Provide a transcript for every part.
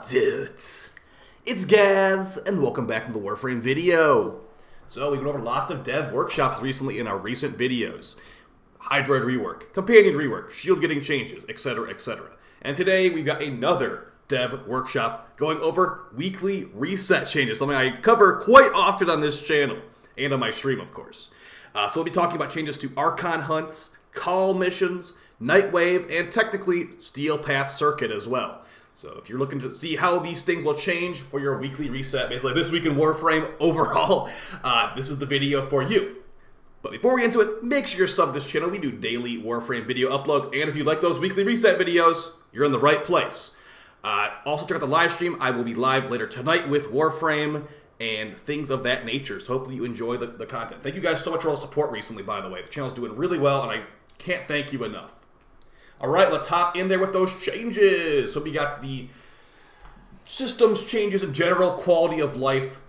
up, dudes? It's Gaz, and welcome back to the Warframe video. So, we went over lots of dev workshops recently in our recent videos. Hydroid rework, Companion rework, shield getting changes, etc, etc. And today, we've got another dev workshop going over weekly reset changes, something I cover quite often on this channel, and on my stream, of course. So we'll be talking about changes to Archon hunts, Kahl missions, Nightwave, and technically Steel Path Circuit as well. So if you're looking to see how these things will change for your weekly reset, basically this week in Warframe overall, this is the video for you. But before we get into it, make sure you're subbed to this channel. We do daily Warframe video uploads, and if you like those weekly reset videos, you're in the right place. Also check out the live stream. I will be live later tonight with Warframe and things of that nature. So hopefully you enjoy the content. Thank you guys so much for all the support recently, by the way. The channel's doing really well, and I can't thank you enough. Alright, let's hop in there with those changes. So we got the systems changes in general, quality of life,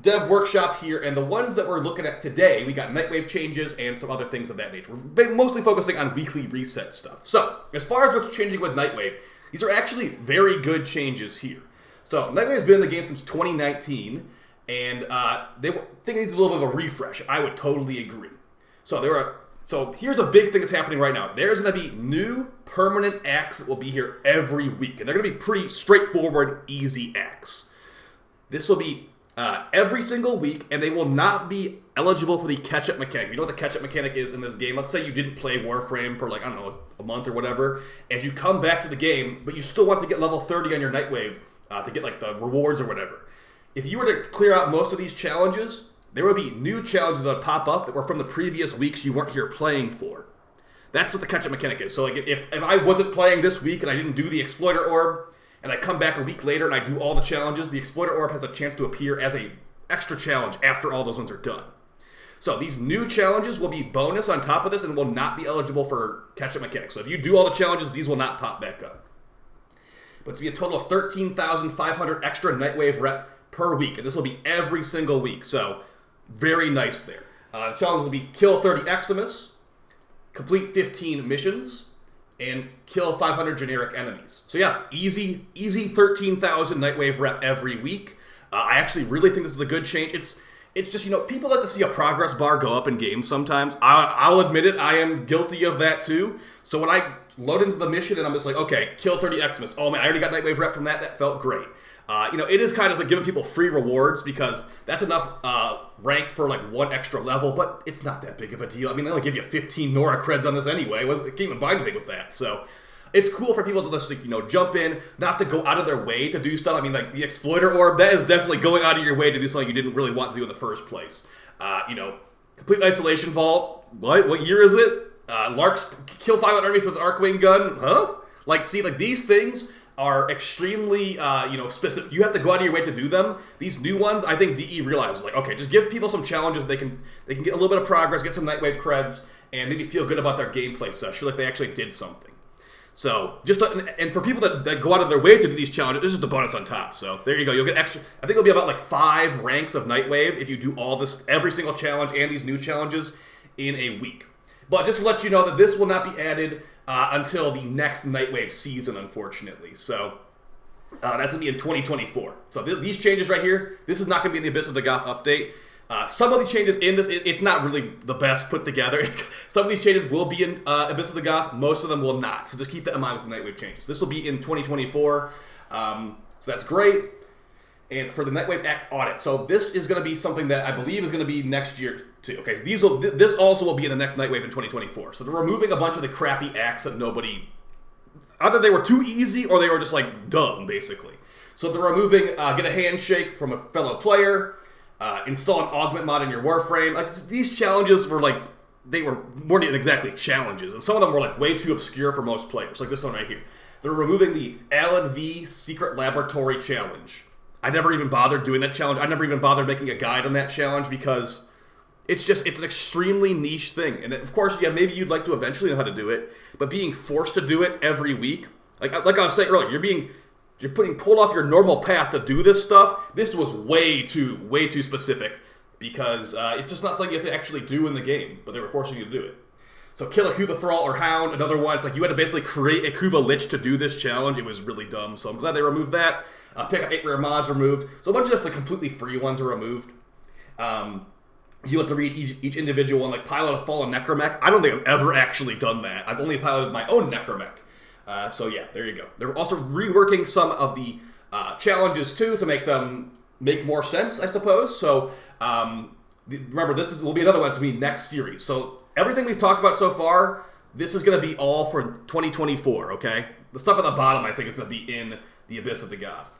dev workshop here, and the ones that we're looking at today, we got Nightwave changes and some other things of that nature. We're mostly focusing on weekly reset stuff. So, as far as what's changing with Nightwave, these are actually very good changes here. So, Nightwave's been in the game since 2019, and they think it needs a little bit of a refresh. I would totally agree. So here's a big thing that's happening right now. There's going to be new permanent acts that will be here every week. And they're going to be pretty straightforward, easy acts. This will be every single week, and they will not be eligible for the catch-up mechanic. You know what the catch-up mechanic is in this game? Let's say you didn't play Warframe for, like, I don't know, a month or whatever, and you come back to the game, but you still want to get level 30 on your Nightwave to get, like, the rewards or whatever. If you were to clear out most of these challenges, there will be new challenges that pop up that were from the previous weeks you weren't here playing for. That's what the catch-up mechanic is. So like if I wasn't playing this week and I didn't do the Exploiter Orb, and I come back a week later and I do all the challenges, the Exploiter Orb has a chance to appear as a extra challenge after all those ones are done. So these new challenges will be bonus on top of this and will not be eligible for catch-up mechanics. So if you do all the challenges, these will not pop back up. But it's going to be a total of 13,500 extra Nightwave rep per week, and this will be every single week. So very nice there. The challenges will be kill 30 Eximus, complete 15 missions, and kill 500 generic enemies. So yeah, easy 13,000 Nightwave rep every week. I actually really think this is a good change. It's just, you know, people like to see a progress bar go up in games sometimes. I'll admit it, I am guilty of that too. So when I load into the mission and I'm just like, okay, kill 30 Eximus. Oh man, I already got Nightwave rep from that. That felt great. You know, it is kind of like giving people free rewards because that's enough rank for like one extra level, but it's not that big of a deal. I mean, they only give you 15 Nora creds on this anyway. I can't even buy anything with that. So it's cool for people to just, you know, jump in, not to go out of their way to do stuff. I mean, like the Exploiter Orb, that is definitely going out of your way to do something you didn't really want to do in the first place. You know, Complete Isolation Vault. What year is it? Lark's kill 500 enemies with an Arcwing gun. Huh? Like, see, like these things are extremely, you know, specific. You have to go out of your way to do them. These new ones, I think DE realizes, like, okay, just give people some challenges. They can get a little bit of progress, get some Nightwave creds, and maybe feel good about their gameplay session, like they actually did something. So, and for people that go out of their way to do these challenges, this is the bonus on top. So, there you go. You'll get extra, I think it'll be about like 5 ranks of Nightwave if you do all this, every single challenge and these new challenges in a week. But just to let you know that this will not be added until the next Nightwave season, unfortunately. So that's going to be in 2024. So these changes right here, this is not going to be in the Abyss of the Goth update. Some of these changes in this, it's not really the best put together. Some of these changes will be in Abyss of the Goth. Most of them will not. So just keep that in mind with the Nightwave changes. This will be in 2024. So that's great. And for the Nightwave Act audit, so this is going to be something that I believe is going to be next year too. Okay, so this also will be in the next Nightwave in 2024. So they're removing a bunch of the crappy acts that nobody, either they were too easy or they were just like dumb, basically. So they're removing get a handshake from a fellow player, install an augment mod in your Warframe. Like these challenges were like, they weren't exactly challenges, and some of them were like way too obscure for most players. Like this one right here. They're removing the Alan V Secret Laboratory Challenge. I never even bothered doing that challenge. I never even bothered making a guide on that challenge because it's an extremely niche thing. And of course, yeah, maybe you'd like to eventually know how to do it, but being forced to do it every week, like I was saying earlier, you're putting pulled off your normal path to do this stuff. This was way too specific because it's just not something you have to actually do in the game, but they were forcing you to do it. So kill a Kuva Thrall or Hound, another one. It's like you had to basically create a Kuva Lich to do this challenge. It was really dumb, so I'm glad they removed that. Pick up 8 rare mods removed. So a bunch of just the completely free ones are removed. You have to read each individual one, like pilot a fallen Necromech. I don't think I've ever actually done that. I've only piloted my own Necromech. So yeah, there you go. They're also reworking some of the challenges too to make them make more sense, I suppose. So remember, this will be another one to be next series. So everything we've talked about so far, this is going to be all for 2024, okay? The stuff at the bottom, I think, is going to be in the Abyss of the Goth.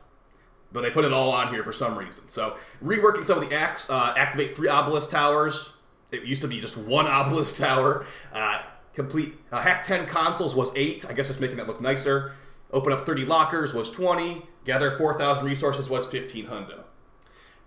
But they put it all on here for some reason. So, reworking some of the acts, activate 3 obelisk towers. It used to be just 1 obelisk tower. Hack 10 consoles was 8. I guess it's making that look nicer. Open up 30 lockers was 20. Gather 4,000 resources was 1,500.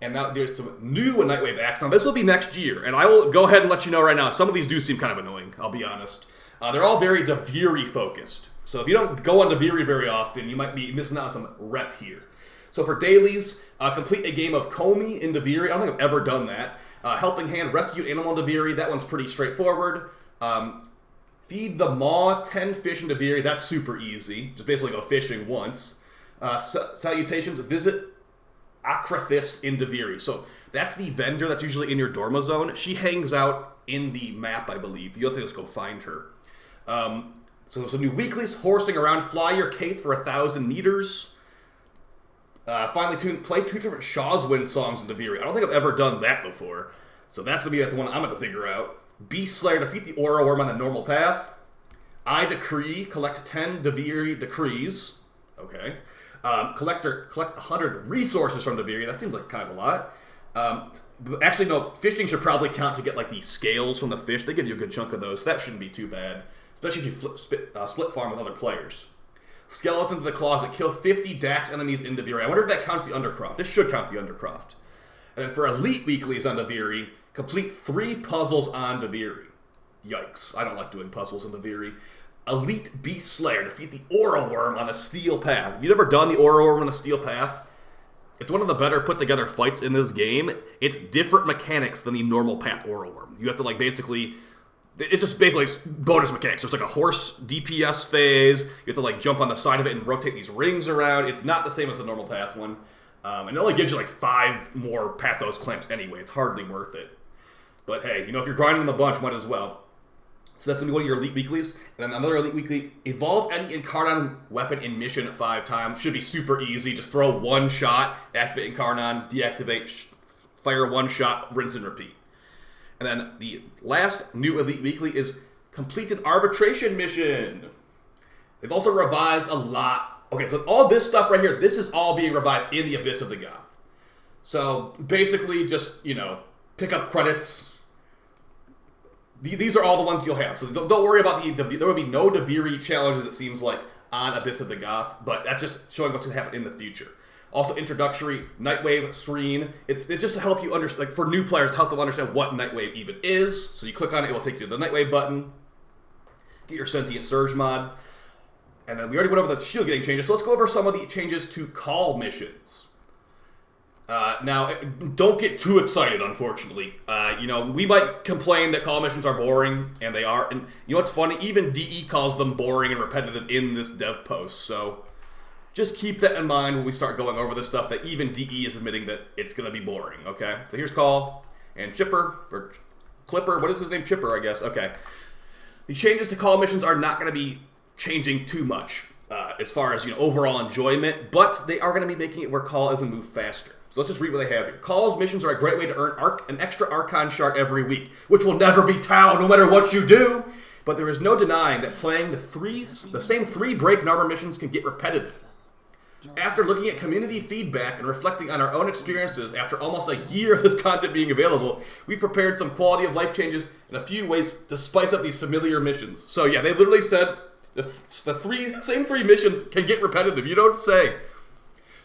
And now there's some new Nightwave acts. Now, this will be next year. And I will go ahead and let you know right now, some of these do seem kind of annoying, I'll be honest. They're all very Duviri focused. So if you don't go on Duviri very often, you might be missing out on some rep here. So for dailies, complete a game of Comey in Duviri. I don't think I've ever done that. Helping Hand, rescue animal in Duviri. That one's pretty straightforward. Feed the Maw, 10 fish in Duviri. That's super easy. Just basically go fishing once. Salutations, visit Akrathis in Duviri. So that's the vendor that's usually in your Dorma zone. She hangs out in the map, I believe. You have to just go find her. So there's some new weeklies. Horsing around. Fly your Kaith for 1,000 meters. Finally, play 2 different Shawswind songs in Duviri. I don't think I've ever done that before. So that's going to be the one I'm going to figure out. Beast Slayer, defeat the Aura Worm on the normal path. I Decree, collect 10 Duviri Decrees. Okay. Collect 100 resources from Duviri. That seems like kind of a lot. Actually, no, fishing should probably count to get like the scales from the fish. They give you a good chunk of those, so that shouldn't be too bad. Especially if you split farm with other players. Skeleton to the Closet, kill 50 Dax enemies in Duviri. I wonder if that counts the Undercroft. This should count the Undercroft. And then for Elite Weeklies on Duviri, complete 3 puzzles on Duviri. Yikes, I don't like doing puzzles in Duviri. Elite Beast Slayer, defeat the Aura Worm on the Steel Path. Have you ever done the Aura Worm on the Steel Path? It's one of the better put together fights in this game. It's different mechanics than the normal path Aura Worm. You have to like basically... It's just basically bonus mechanics. There's like a horse DPS phase. You have to like jump on the side of it and rotate these rings around. It's not the same as the normal path one. And it only gives you like 5 more Pathos clamps anyway. It's hardly worth it. But hey, you know, if you're grinding the bunch, might as well. So that's going to be one of your Elite Weeklies. And then another Elite Weekly, evolve any Incarnon weapon in mission 5 times. Should be super easy. Just throw 1 shot, activate Incarnon, deactivate, fire 1 shot, rinse and repeat. And then the last new Elite Weekly is complete an arbitration mission. They've also revised a lot. Okay, so all this stuff right here, this is all being revised in the Abyss of the Goth. So basically just, you know, pick up credits. These are all the ones you'll have. So don't worry about there will be no Duviri challenges, it seems like, on Abyss of the Goth. But that's just showing what's going to happen in the future. Also, introductory Nightwave screen. It's just to help you understand, like for new players, to help them understand what Nightwave even is. So you click on it, it will take you to the Nightwave button. Get your Sentient Surge mod. And then we already went over the shield getting changes. So let's go over some of the changes to Kahl missions. Now, don't get too excited, unfortunately. You know, we might complain that Kahl missions are boring, and they are. And you know what's funny? Even DE calls them boring and repetitive in this dev post. So just keep that in mind when we start going over this stuff, that even DE is admitting that it's going to be boring, okay? So here's Kahl and Chipper, or Clipper. What is his name? Chipper, I guess. Okay. The changes to Kahl missions are not going to be changing too much as far as, you know, overall enjoyment, but they are going to be making it where Kahl is going to move faster. So let's just read what they have here. Kahl's missions are a great way to earn an extra Archon shard every week, which will never be Tau no matter what you do. But there is no denying that playing the same 3 break armor missions can get repetitive. After looking at community feedback and reflecting on our own experiences after almost a year of this content being available, we've prepared some quality of life changes and a few ways to spice up these familiar missions. So yeah, they literally said the same 3 missions can get repetitive. You don't say.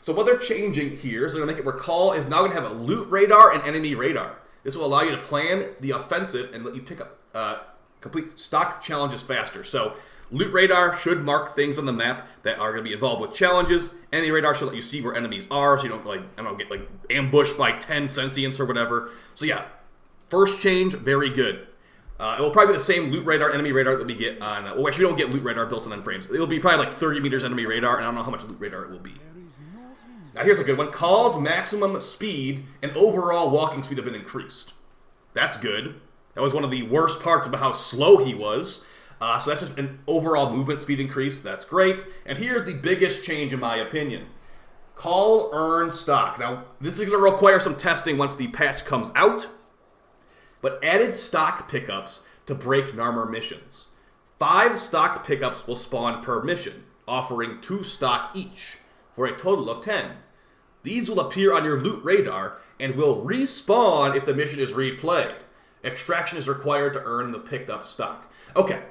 So what they're changing here is they're going to make it where Kahl is now going to have a loot radar and enemy radar. This will allow you to plan the offensive and let you pick up complete stock challenges faster. So loot radar should mark things on the map that are going to be involved with challenges. Enemy radar should let you see where enemies are, so you don't get ambushed by 10 sentients or whatever. So yeah, first change, very good. It will probably be the same loot radar, enemy radar that we get on... well, actually, we don't get loot radar built on frames. It will be probably like 30 meters enemy radar, and I don't know how much loot radar it will be. Now, here's a good one. Kahl's maximum speed and overall walking speed have been increased. That's good. That was one of the worst parts about how slow he was. So that's just an overall movement speed increase. That's great. And here's the biggest change, in my opinion. Kahl earns stock. Now, this is going to require some testing once the patch comes out. But added stock pickups to break Narmer missions. 5 stock pickups will spawn per mission, offering 2 stock each, for a total of 10. These will appear on your loot radar and will respawn if the mission is replayed. Extraction is required to earn the picked up stock. Okay,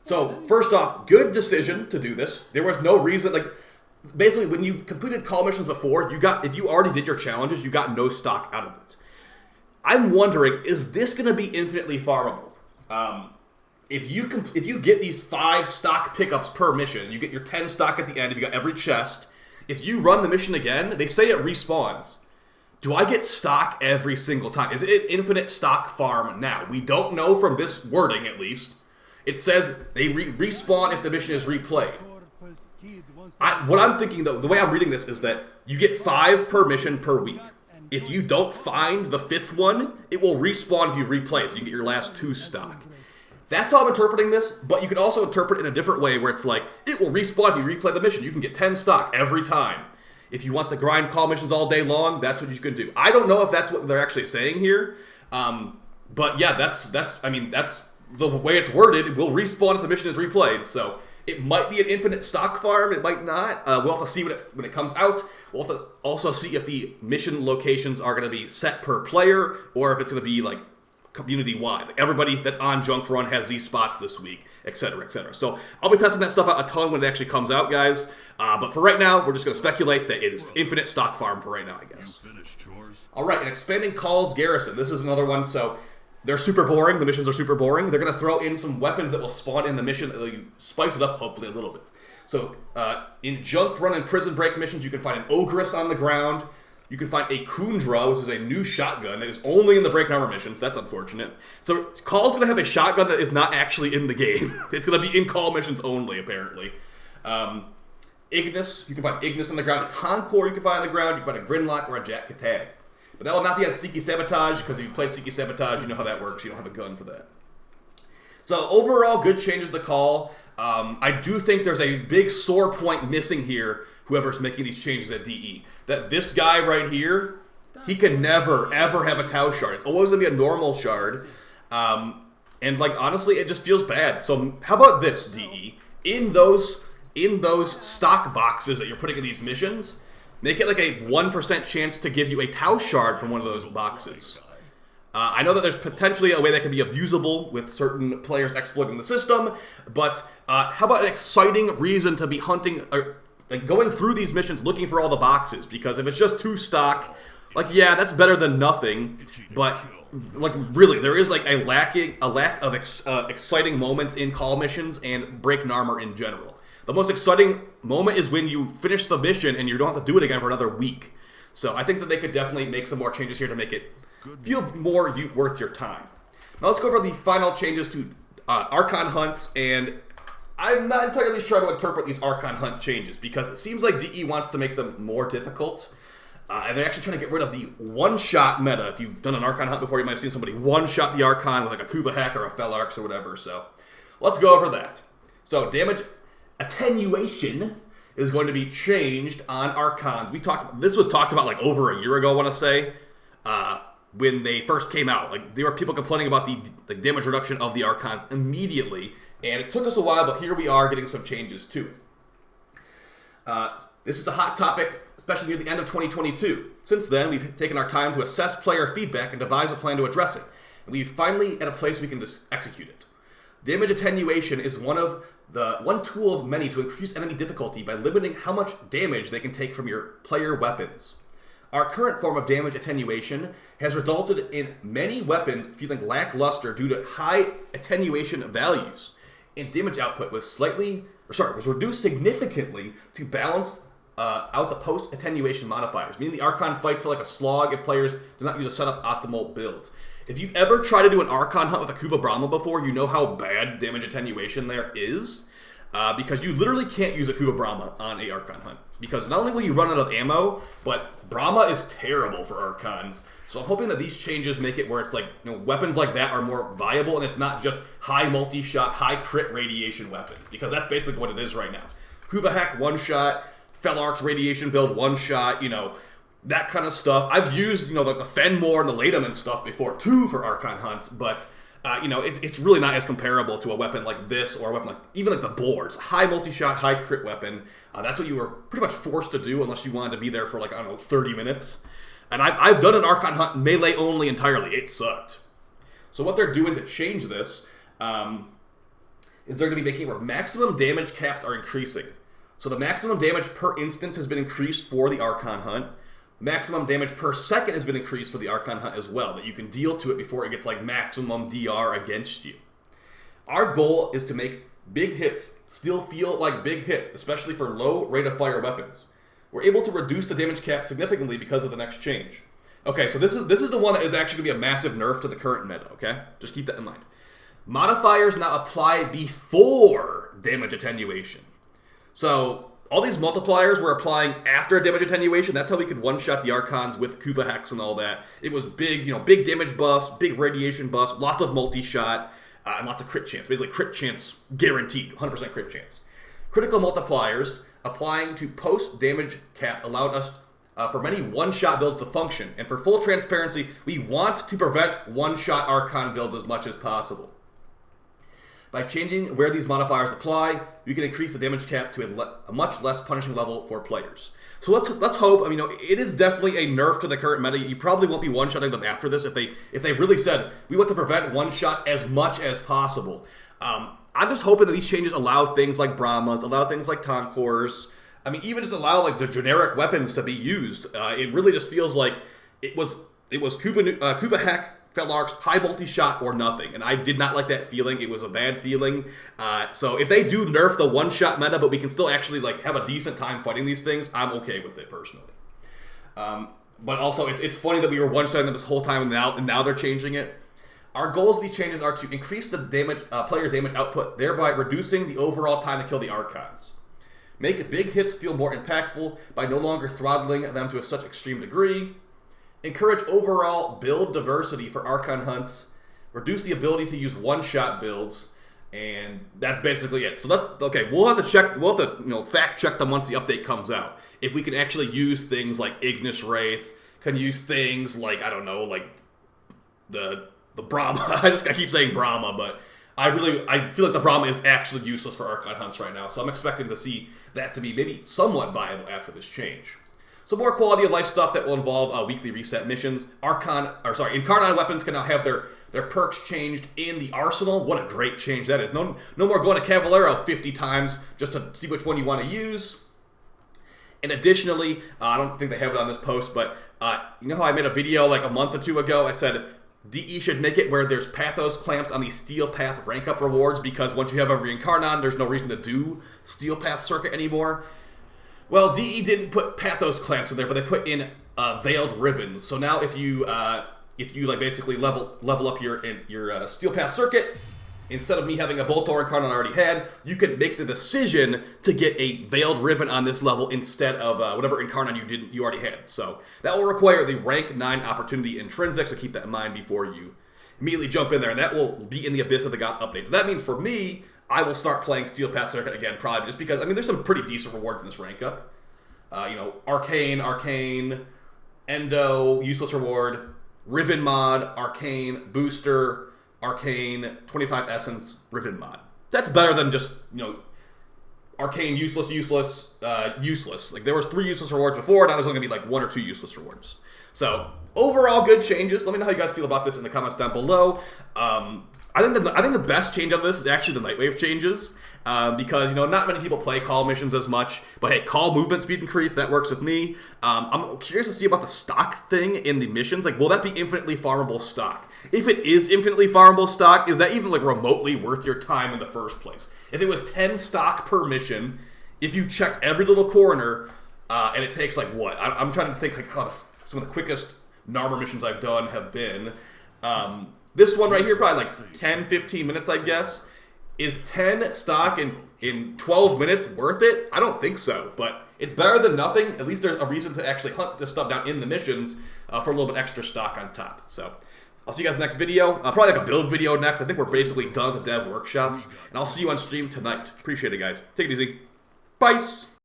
so first off, good decision to do this. There was no reason, like, basically when you completed Kahl missions before, if you already did your challenges, you got no stock out of it. I'm wondering, is this going to be infinitely farmable? If you get these 5 stock pickups per mission, you get your 10 stock at the end, if you got every chest. If you run the mission again, they say it respawns. Do I get stock every single time? Is it infinite stock farm now? We don't know from this wording, at least. It says they respawn if the mission is replayed. What I'm thinking, though, the way I'm reading this is that you get 5 per mission per week. If you don't find the 5th one, it will respawn if you replay it, so you get your last 2 stock. That's how I'm interpreting this, but you can also interpret it in a different way where it's like, it will respawn if you replay the mission. You can get 10 stock every time. If you want the grind Kahl missions all day long, that's what you can do. I don't know if that's what they're actually saying here, but yeah, that's the way it's worded. It will respawn if the mission is replayed, so it might be an infinite stock farm, it might not. We'll have to see when it comes out. We'll have to also see if the mission locations are going to be set per player, or if it's going to be like community-wide. Like everybody that's on Junk Run has these spots this week, etc., etc. So I'll be testing that stuff out a ton when it actually comes out, guys. But for right now, we're just going to speculate that it is infinite stock farm for right now, I guess. All right, and expanding Kahl's garrison. This is another one. So they're super boring. The missions are super boring. They're going to throw in some weapons that will spawn in the mission that will spice it up, hopefully, a little bit. So in Junk Run and Prison Break missions, you can find an Ogress on the ground. You can find a Kundra, which is a new shotgun that is only in the Break Armor missions. That's unfortunate. So Kahl's going to have a shotgun that is not actually in the game. It's going to be in Kahl missions only, apparently. Ignis, you can find Ignis on the ground. A Tonkor you can find on the ground. You can find a Grinlock or a Jack Katag. But that will not be on Sneaky Sabotage, because if you play Sneaky Sabotage, you know how that works. You don't have a gun for that. So overall, good changes to Kahl. I do think there's a big sore point missing here, whoever's making these changes at DE. That this guy right here, he can never, ever have a Tau shard. It's always going to be a normal shard. And, like, honestly, it just feels bad. So how about this, DE? In those stock boxes that you're putting in these missions, make it like a 1% chance to give you a Tau shard from one of those boxes. I know that there's potentially a way that can be abusable with certain players exploiting the system, but how about an exciting reason to be hunting, or like going through these missions looking for all the boxes? Because if it's just 2 stock, like, yeah, that's better than nothing, but like really, there is like a lack of exciting moments in Kahl missions and Break Narmer in general. The most exciting moment is when you finish the mission and you don't have to do it again for another week. So I think that they could definitely make some more changes here to make it feel more worth your time. Now let's go over the final changes to Archon hunts, and I'm not entirely sure how to interpret these Archon hunt changes, because it seems like DE wants to make them more difficult, and they're actually trying to get rid of the one-shot meta. If you've done an Archon hunt before, you might have seen somebody one-shot the Archon with like a Kuva hack or a Felarx or whatever, so let's go over that. So damage attenuation is going to be changed on Archons. This was talked about like over a year ago, I want to say, when they first came out. Like, there were people complaining about the damage reduction of the Archons immediately, and it took us a while, but here we are getting some changes to it. This is a hot topic, especially near the end of 2022. Since then, we've taken our time to assess player feedback and devise a plan to address it. And we've finally at a place we can just execute it. Damage attenuation is one tool of many to increase enemy difficulty by limiting how much damage they can take from your player weapons. Our current form of damage attenuation has resulted in many weapons feeling lackluster due to high attenuation values, and damage output was reduced significantly to balance out the post-attenuation modifiers, meaning the Archon fights feel like a slog if players do not use a setup optimal build. If you've ever tried to do an Archon hunt with a Kuva Brahma before, you know how bad damage attenuation there is. Because you literally can't use a Kuva Brahma on a Archon hunt. Because not only will you run out of ammo, but Brahma is terrible for Archons. So I'm hoping that these changes make it where it's like, weapons like that are more viable, and it's not just high multi-shot, high crit radiation weapons. Because that's basically what it is right now. Kuva Hack one-shot, Felarch's radiation build one-shot, that kind of stuff. I've used, like the Fenmore and the Latum and stuff before, too, for Archon hunts, but, it's really not as comparable to a weapon like this, or a weapon like, even like the Boards. High multi-shot, high crit weapon. That's what you were pretty much forced to do unless you wanted to be there for, 30 minutes. And I've done an Archon hunt melee only entirely. It sucked. So what they're doing to change this, is they're going to be making it where maximum damage caps are increasing. So the maximum damage per instance has been increased for the Archon hunt. Maximum damage per second has been increased for the Archon hunt as well, that you can deal to it before it gets maximum DR against you. Our goal is to make big hits still feel like big hits, especially for low rate of fire weapons. We're able to reduce the damage cap significantly because of the next change. Okay, so this is the one that is actually going to be a massive nerf to the current meta, okay? Just keep that in mind. Modifiers now apply before damage attenuation. So all these multipliers were applying after damage attenuation. That's how we could one-shot the Archons with Kuva Hex and all that. It was big, big damage buffs, big radiation buffs, lots of multi-shot, and lots of crit chance. Basically, crit chance guaranteed, 100% crit chance. Critical multipliers applying to post-damage cap allowed us for many one-shot builds to function. And for full transparency, we want to prevent one-shot Archon builds as much as possible. By changing where these modifiers apply, we can increase the damage cap to a much less punishing level for players. So let's hope. It is definitely a nerf to the current meta. You probably won't be one-shotting them after this if they really said we want to prevent one-shots as much as possible. I'm just hoping that these changes allow things like Brahmas, allow things like Tonkors. Even just allow the generic weapons to be used. It really just feels like it was Kuva Hack, Felarch's, high multi-shot, or nothing. And I did not like that feeling. It was a bad feeling. So if they do nerf the one-shot meta, but we can still actually have a decent time fighting these things, I'm okay with it, personally. But also, it's funny that we were one-shotting them this whole time, and now they're changing it. Our goals of these changes are to increase the player damage output, thereby reducing the overall time to kill the Archons. Make big hits feel more impactful by no longer throttling them to such extreme degree. Encourage overall build diversity for Archon hunts. Reduce the ability to use one-shot builds. And that's basically it. So that's okay. We'll have to check. We'll have to fact check them once the update comes out. If we can actually use things like Ignis Wraith, can use things like the Brahma. I keep saying Brahma, but I feel like the Brahma is actually useless for Archon hunts right now. So I'm expecting to see that to be maybe somewhat viable after this change. Some more quality of life stuff that will involve weekly reset missions. Incarnon weapons can now have their perks changed in the arsenal. What a great change that is. No more going to Cavallero 50 times just to see which one you want to use. And additionally, I don't think they have it on this post, but you know how I made a video a month or two ago? I said DE should make it where there's Pathos clamps on the Steel Path rank up rewards, because once you have every Incarnon, there's no reason to do Steel Path circuit anymore. Well, DE didn't put Pathos clamps in there, but they put in Veiled Rivens. So now if you basically level up your Steel Path circuit, instead of me having a Boltor Incarnon I already had, you can make the decision to get a Veiled Riven on this level instead of whatever Incarnon you already had. So that will require the rank 9 opportunity intrinsic, so keep that in mind before you immediately jump in there, and that will be in the Abyss of the Goth update. So that means for me, I will start playing Steel Path Circuit again, probably just because, there's some pretty decent rewards in this rank up. Arcane, Endo, useless reward, Riven mod, Arcane, Booster, Arcane, 25 Essence, Riven mod. That's better than just, Arcane, useless. There was 3 useless rewards before, now there's only going to be 1 or 2 useless rewards. So, overall good changes. Let me know how you guys feel about this in the comments down below. I think the best change of this is actually the Nightwave changes, because not many people play Kahl missions as much. But hey, Kahl movement speed increase, that works with me. I'm curious to see about the stock thing in the missions. Will that be infinitely farmable stock? If it is infinitely farmable stock, is that even remotely worth your time in the first place? If it was 10 stock per mission, if you checked every little corner, and it takes what? I'm trying to think how some of the quickest Narmer missions I've done have been. This one right here, probably like 10, 15 minutes, I guess. Is 10 stock in 12 minutes worth it? I don't think so, but it's better than nothing. At least there's a reason to actually hunt this stuff down in the missions for a little bit extra stock on top. So I'll see you guys next video. Probably like a build video next. I think we're basically done with the dev workshops. And I'll see you on stream tonight. Appreciate it, guys. Take it easy. Bye.